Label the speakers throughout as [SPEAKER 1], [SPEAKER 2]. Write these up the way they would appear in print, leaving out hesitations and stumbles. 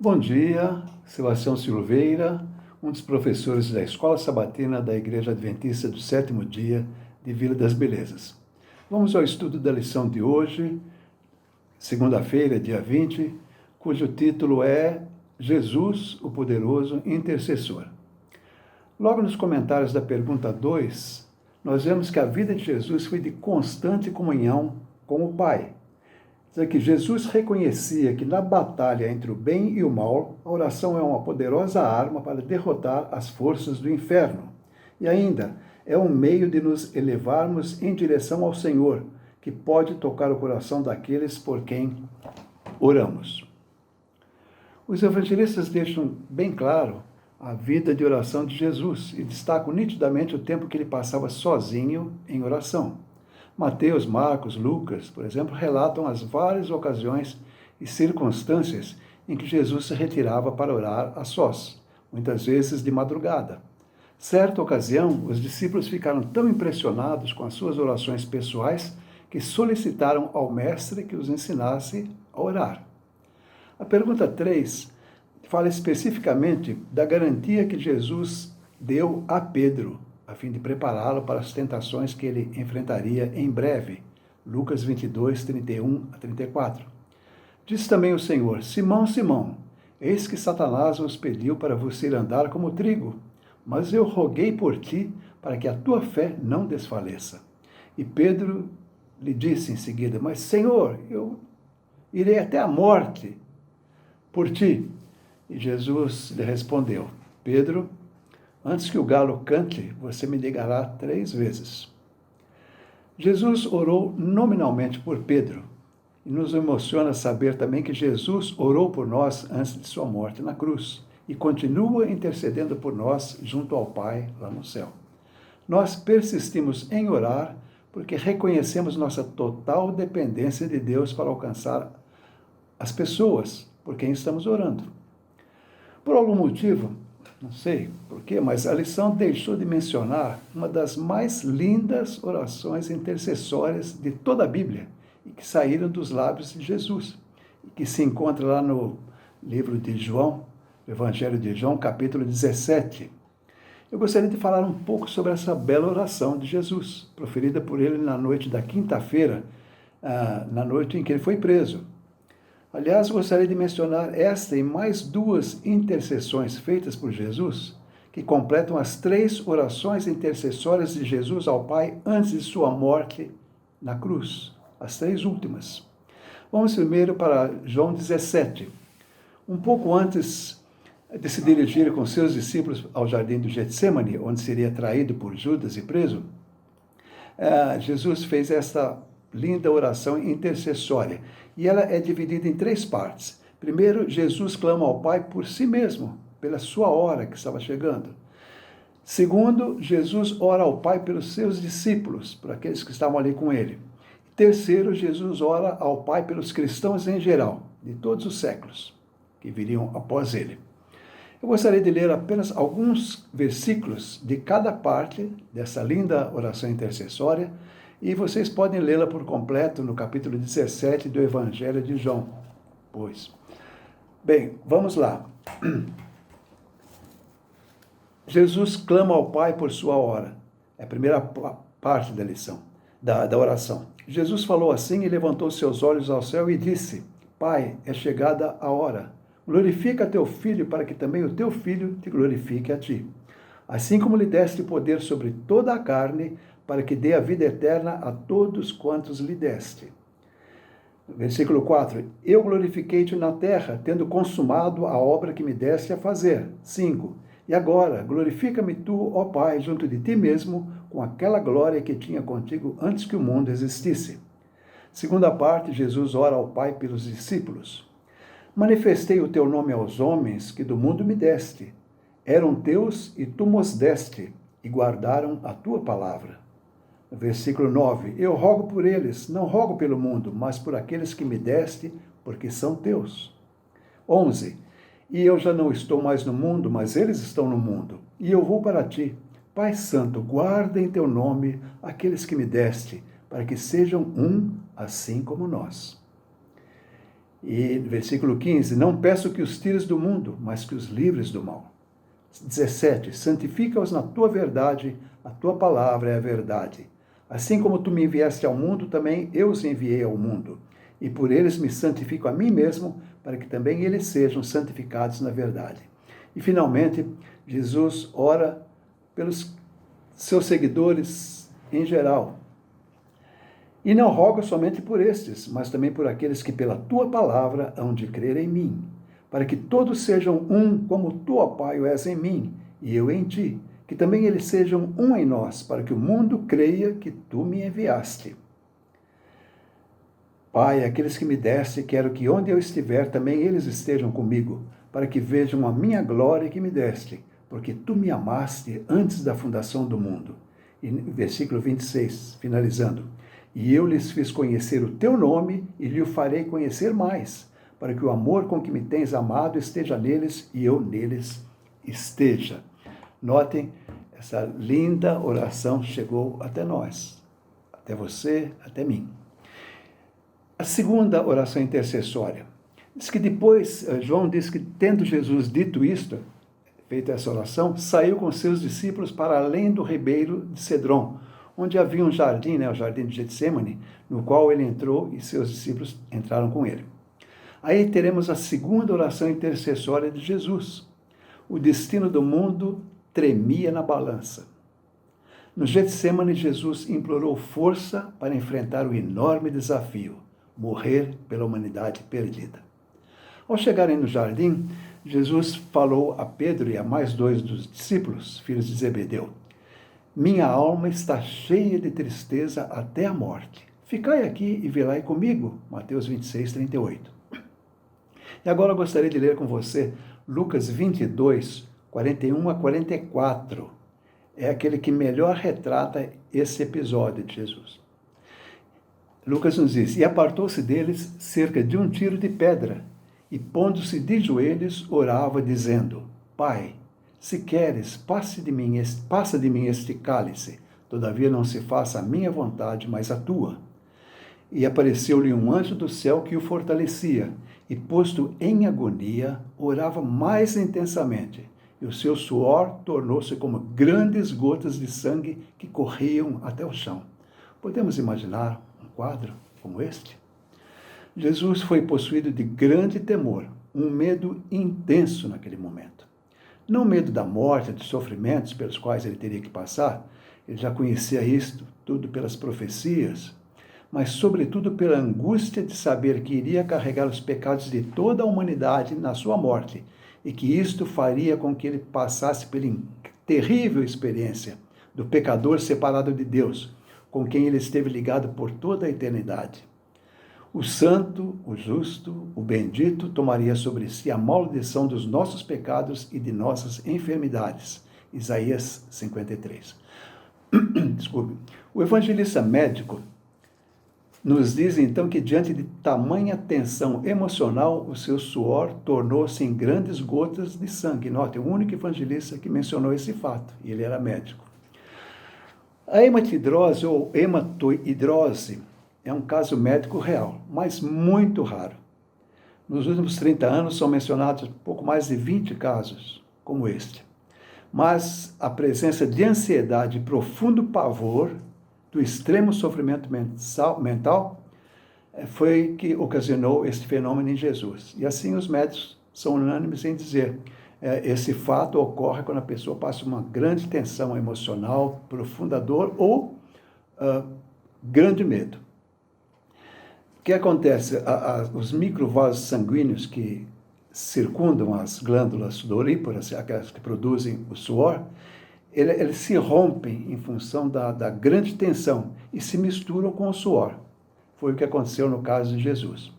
[SPEAKER 1] Bom dia, Sebastião Silveira, um dos professores da Escola Sabatina da Igreja Adventista do Sétimo Dia de Vila das Belezas. Vamos ao estudo da lição de hoje, segunda-feira, dia 20, cujo título é Jesus, o Poderoso Intercessor. Logo nos comentários da pergunta 2, nós vemos que a vida de Jesus foi de constante comunhão com o Pai. Dizer que Jesus reconhecia que na batalha entre o bem e o mal, a oração é uma poderosa arma para derrotar as forças do inferno. E ainda, é um meio de nos elevarmos em direção ao Senhor, que pode tocar o coração daqueles por quem oramos. Os evangelistas deixam bem claro a vida de oração de Jesus e destacam nitidamente o tempo que ele passava sozinho em oração. Mateus, Marcos, Lucas, por exemplo, relatam as várias ocasiões e circunstâncias em que Jesus se retirava para orar a sós, muitas vezes de madrugada. Certa ocasião, os discípulos ficaram tão impressionados com as suas orações pessoais que solicitaram ao Mestre que os ensinasse a orar. A pergunta 3 fala especificamente da garantia que Jesus deu a Pedro, a fim de prepará-lo para as tentações que ele enfrentaria em breve. Lucas 22, 31 a 34. Diz também o Senhor: Simão, Simão, eis que Satanás vos pediu para vos ir andar como trigo, mas eu roguei por ti, para que a tua fé não desfaleça. E Pedro lhe disse em seguida: Mas, Senhor, eu irei até a morte por ti. E Jesus lhe respondeu: Pedro, antes que o galo cante, você me negará 3 vezes. Jesus orou nominalmente por Pedro. E nos emociona saber também que Jesus orou por nós antes de sua morte na cruz e continua intercedendo por nós junto ao Pai lá no céu. Nós persistimos em orar porque reconhecemos nossa total dependência de Deus para alcançar as pessoas por quem estamos orando. Por algum motivo, não sei porquê, mas a lição deixou de mencionar uma das mais lindas orações intercessórias de toda a Bíblia e que saíram dos lábios de Jesus, e que se encontra lá no livro de João, Evangelho de João, capítulo 17. Eu gostaria de falar um pouco sobre essa bela oração de Jesus, proferida por ele na noite da quinta-feira, na noite em que ele foi preso. Aliás, gostaria de mencionar esta e mais 2 intercessões feitas por Jesus, que completam as 3 orações intercessórias de Jesus ao Pai antes de sua morte na cruz, as 3 últimas. Vamos primeiro para João 17. Um pouco antes de se dirigir com seus discípulos ao jardim do Getsemane, onde seria traído por Judas e preso, Jesus fez esta linda oração intercessória. E ela é dividida em 3 partes. Primeiro, Jesus clama ao Pai por si mesmo, pela sua hora que estava chegando. Segundo, Jesus ora ao Pai pelos seus discípulos, por aqueles que estavam ali com ele. Terceiro, Jesus ora ao Pai pelos cristãos em geral, de todos os séculos, que viriam após ele. Eu gostaria de ler apenas alguns versículos de cada parte dessa linda oração intercessória, e vocês podem lê-la por completo no capítulo 17 do Evangelho de João. Bem, vamos lá. Jesus clama ao Pai por sua hora. É a primeira parte da lição, da oração. Jesus falou assim e levantou seus olhos ao céu e disse: Pai, é chegada a hora. Glorifica teu Filho, para que também o teu Filho te glorifique a ti. Assim como lhe deste poder sobre toda a carne, para que dê a vida eterna a todos quantos lhe deste. Versículo 4. Eu glorifiquei-te na terra, tendo consumado a obra que me deste a fazer. 5. E agora, glorifica-me tu, ó Pai, junto de ti mesmo, com aquela glória que tinha contigo antes que o mundo existisse. Segunda parte, Jesus ora ao Pai pelos discípulos. Manifestei o teu nome aos homens que do mundo me deste. Eram teus e tu mos deste, e guardaram a tua palavra. Versículo 9. Eu rogo por eles, não rogo pelo mundo, mas por aqueles que me deste, porque são teus. 11. E eu já não estou mais no mundo, mas eles estão no mundo. E eu vou para ti. Pai Santo, guarda em teu nome aqueles que me deste, para que sejam um, assim como nós. E versículo 15, não peço que os tires do mundo, mas que os livres do mal. 17, santifica-os na tua verdade, a tua palavra é a verdade. Assim como tu me enviaste ao mundo, também eu os enviei ao mundo. E por eles me santifico a mim mesmo, para que também eles sejam santificados na verdade. E finalmente, Jesus ora pelos seus seguidores em geral. E não rogo somente por estes, mas também por aqueles que pela tua palavra hão de crer em mim, para que todos sejam um, como tu, ó Pai, o és em mim, e eu em ti, que também eles sejam um em nós, para que o mundo creia que tu me enviaste. Pai, aqueles que me deste, quero que onde eu estiver, também eles estejam comigo, para que vejam a minha glória que me deste, porque tu me amaste antes da fundação do mundo. E versículo 26, finalizando. E eu lhes fiz conhecer o teu nome e lhe o farei conhecer mais, para que o amor com que me tens amado esteja neles e eu neles esteja. Notem, essa linda oração chegou até nós, até você, até mim. A segunda oração intercessória. Diz que depois, João diz que tendo Jesus dito isto, feita essa oração, saiu com seus discípulos para além do ribeiro de Cedron, onde havia um jardim, o jardim de Getsêmani, no qual ele entrou e seus discípulos entraram com ele. Aí teremos a segunda oração intercessória de Jesus. O destino do mundo tremia na balança. No Getsêmani, Jesus implorou força para enfrentar o enorme desafio, morrer pela humanidade perdida. Ao chegarem no jardim, Jesus falou a Pedro e a mais 2 dos discípulos, filhos de Zebedeu: minha alma está cheia de tristeza até a morte. Ficai aqui e velai comigo. Mateus 26, 38. E agora eu gostaria de ler com você Lucas 22, 41 a 44. É aquele que melhor retrata esse episódio de Jesus. Lucas nos diz: e apartou-se deles cerca de 1 tiro de pedra, e pondo-se de joelhos, orava, dizendo: Pai, se queres, passa de mim este cálice, todavia não se faça a minha vontade, mas a tua. E apareceu-lhe um anjo do céu que o fortalecia, e posto em agonia, orava mais intensamente, e o seu suor tornou-se como grandes gotas de sangue que corriam até o chão. Podemos imaginar um quadro como este? Jesus foi possuído de grande temor, um medo intenso naquele momento. Não medo da morte, dos sofrimentos pelos quais ele teria que passar, ele já conhecia isto tudo pelas profecias, mas sobretudo pela angústia de saber que iria carregar os pecados de toda a humanidade na sua morte, e que isto faria com que ele passasse pela terrível experiência do pecador separado de Deus, com quem ele esteve ligado por toda a eternidade. O santo, o justo, o bendito tomaria sobre si a maldição dos nossos pecados e de nossas enfermidades. Isaías 53. Desculpe. O evangelista médico nos diz então que diante de tamanha tensão emocional, o seu suor tornou-se em grandes gotas de sangue. Note, o único evangelista que mencionou esse fato, e ele era médico. A hematidrose ou hematoidrose é um caso médico real, mas muito raro. Nos últimos 30 anos são mencionados pouco mais de 20 casos como este. Mas a presença de ansiedade e profundo pavor, do extremo sofrimento mental, foi que ocasionou este fenômeno em Jesus. E assim os médicos são unânimes em dizer, esse fato ocorre quando a pessoa passa uma grande tensão emocional, profunda dor ou grande medo. O que acontece? Os microvasos sanguíneos que circundam as glândulas sudoríparas, aquelas que produzem o suor, eles se rompem em função da grande tensão e se misturam com o suor. Foi o que aconteceu no caso de Jesus.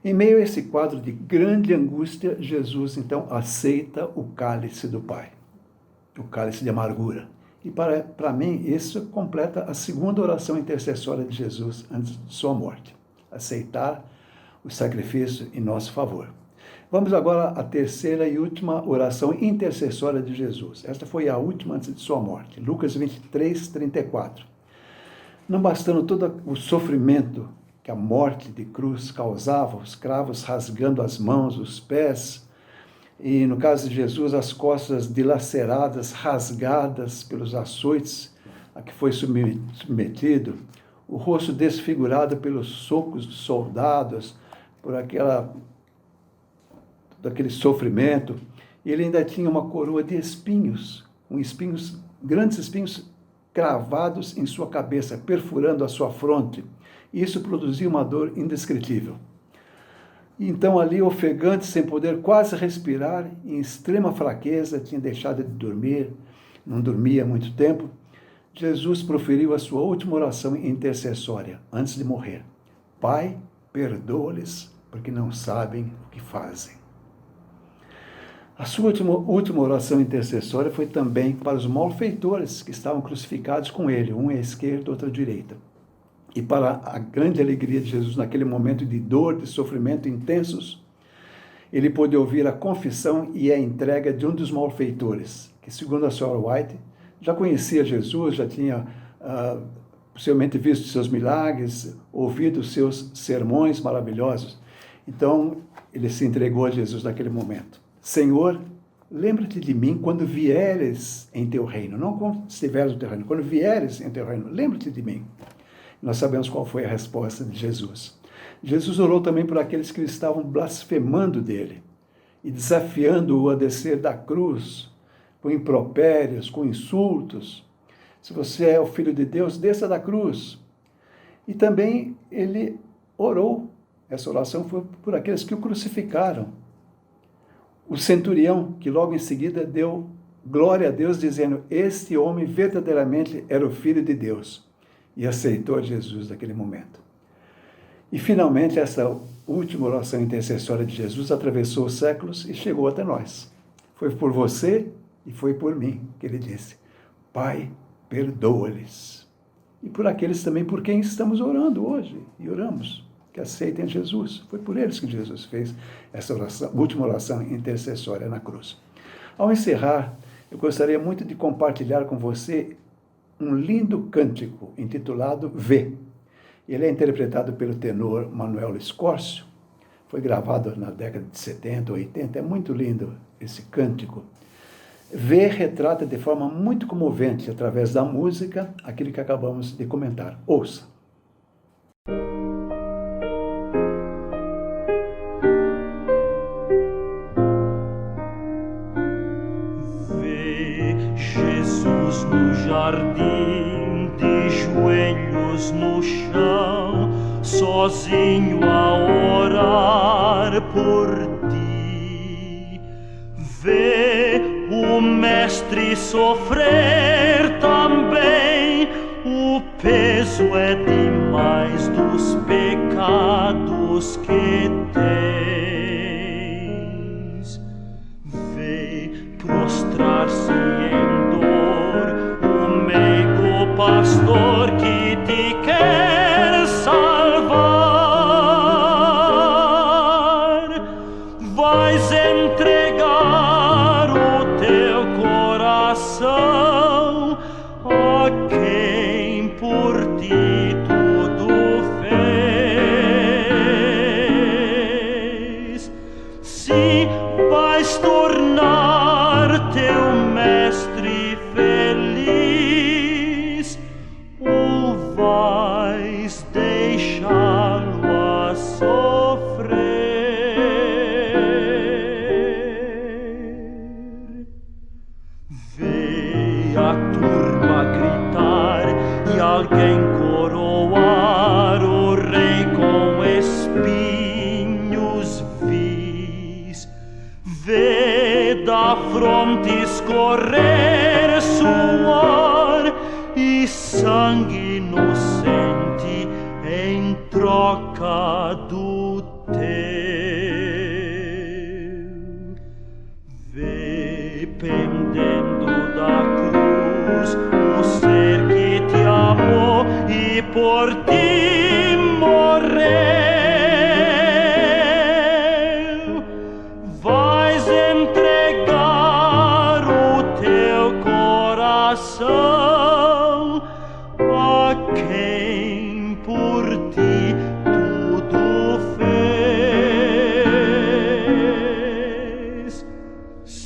[SPEAKER 1] Em meio a esse quadro de grande angústia, Jesus então aceita o cálice do Pai, o cálice de amargura. E para mim, isso completa a segunda oração intercessória de Jesus antes de sua morte. Aceitar o sacrifício em nosso favor. Vamos agora à terceira e última oração intercessória de Jesus. Esta foi a última antes de sua morte. Lucas 23, 34. Não bastando todo o sofrimento que a morte de cruz causava, os cravos rasgando as mãos, os pés, e no caso de Jesus, as costas dilaceradas, rasgadas pelos açoites a que foi submetido, o rosto desfigurado pelos socos dos soldados, por daquele sofrimento. E ele ainda tinha uma coroa de espinhos, grandes espinhos cravados em sua cabeça, perfurando a sua fronte. Isso produzia uma dor indescritível. E então ali, ofegante, sem poder quase respirar, em extrema fraqueza, tinha deixado de dormir, não dormia há muito tempo, Jesus proferiu a sua última oração intercessória, antes de morrer. Pai, perdoa-lhes, porque não sabem o que fazem. A sua última oração intercessória foi também para os malfeitores que estavam crucificados com ele, um à esquerda, outro à direita. E para a grande alegria de Jesus, naquele momento de dor, de sofrimento intensos, ele pôde ouvir a confissão e a entrega de um dos malfeitores, que, segundo a senhora White, já conhecia Jesus, já tinha possivelmente visto seus milagres, ouvido seus sermões maravilhosos. Então, ele se entregou a Jesus naquele momento. Senhor, lembra-te de mim quando vieres em teu reino. Não quando estiveres no teu reino, quando vieres em teu reino, lembra-te de mim. Nós sabemos qual foi a resposta de Jesus. Jesus orou também por aqueles que estavam blasfemando dele e desafiando-o a descer da cruz, com impropérios, com insultos. Se você é o Filho de Deus, desça da cruz. E também ele orou, essa oração foi por aqueles que o crucificaram. O centurião, que logo em seguida deu glória a Deus, dizendo, este homem verdadeiramente era o Filho de Deus. E aceitou Jesus naquele momento. E finalmente essa última oração intercessória de Jesus atravessou os séculos e chegou até nós. Foi por você e foi por mim que ele disse, Pai, perdoa-lhes. E por aqueles também por quem estamos orando hoje, e oramos, que aceitem Jesus. Foi por eles que Jesus fez essa última oração intercessória na cruz. Ao encerrar, eu gostaria muito de compartilhar com você um lindo cântico intitulado V. Ele é interpretado pelo tenor Manuel Scórsio, foi gravado na década de 70, 80, é muito lindo esse cântico. V retrata de forma muito comovente, através da música, aquilo que acabamos de comentar. Ouça.
[SPEAKER 2] Vê Jesus no jardim, de joelhos no chão, sozinho a orar por ti. Vê o Mestre sofrer também, o peso é demais dos pecados que tens. Vê prostrar-se em dor o meigo pastor que te quer salvar. Vais entregar o teu coração a quem por ti tudo fez. Se vais tornar teu mestre feliz, ou vais deixá-lo a sofrer? Vê a turma gritar e alguém coroar o rei com espinhos vis. Vê da fronte escorrer suor e sangue inocente em troca do teu. Vê pendendo da cruz o ser que te amou e por ti morreu. Vais entregar o teu coração a quem por ti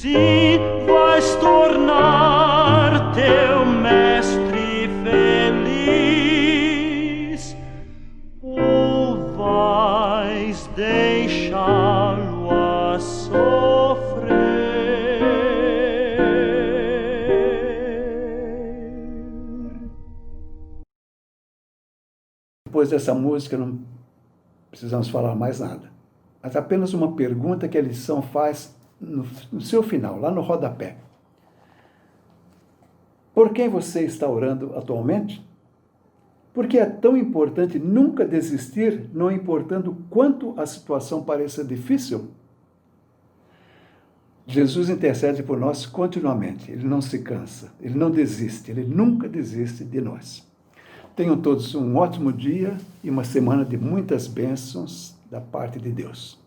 [SPEAKER 2] se vais tornar teu mestre feliz, ou vais deixá-lo a sofrer.
[SPEAKER 1] Depois dessa música, não precisamos falar mais nada. Mas apenas uma pergunta que a lição faz no seu final, lá no rodapé. Por quem você está orando atualmente? Porque é tão importante nunca desistir, não importando quanto a situação pareça difícil? Jesus intercede por nós continuamente. Ele não se cansa, ele não desiste, ele nunca desiste de nós. Tenham todos um ótimo dia e uma semana de muitas bênçãos da parte de Deus.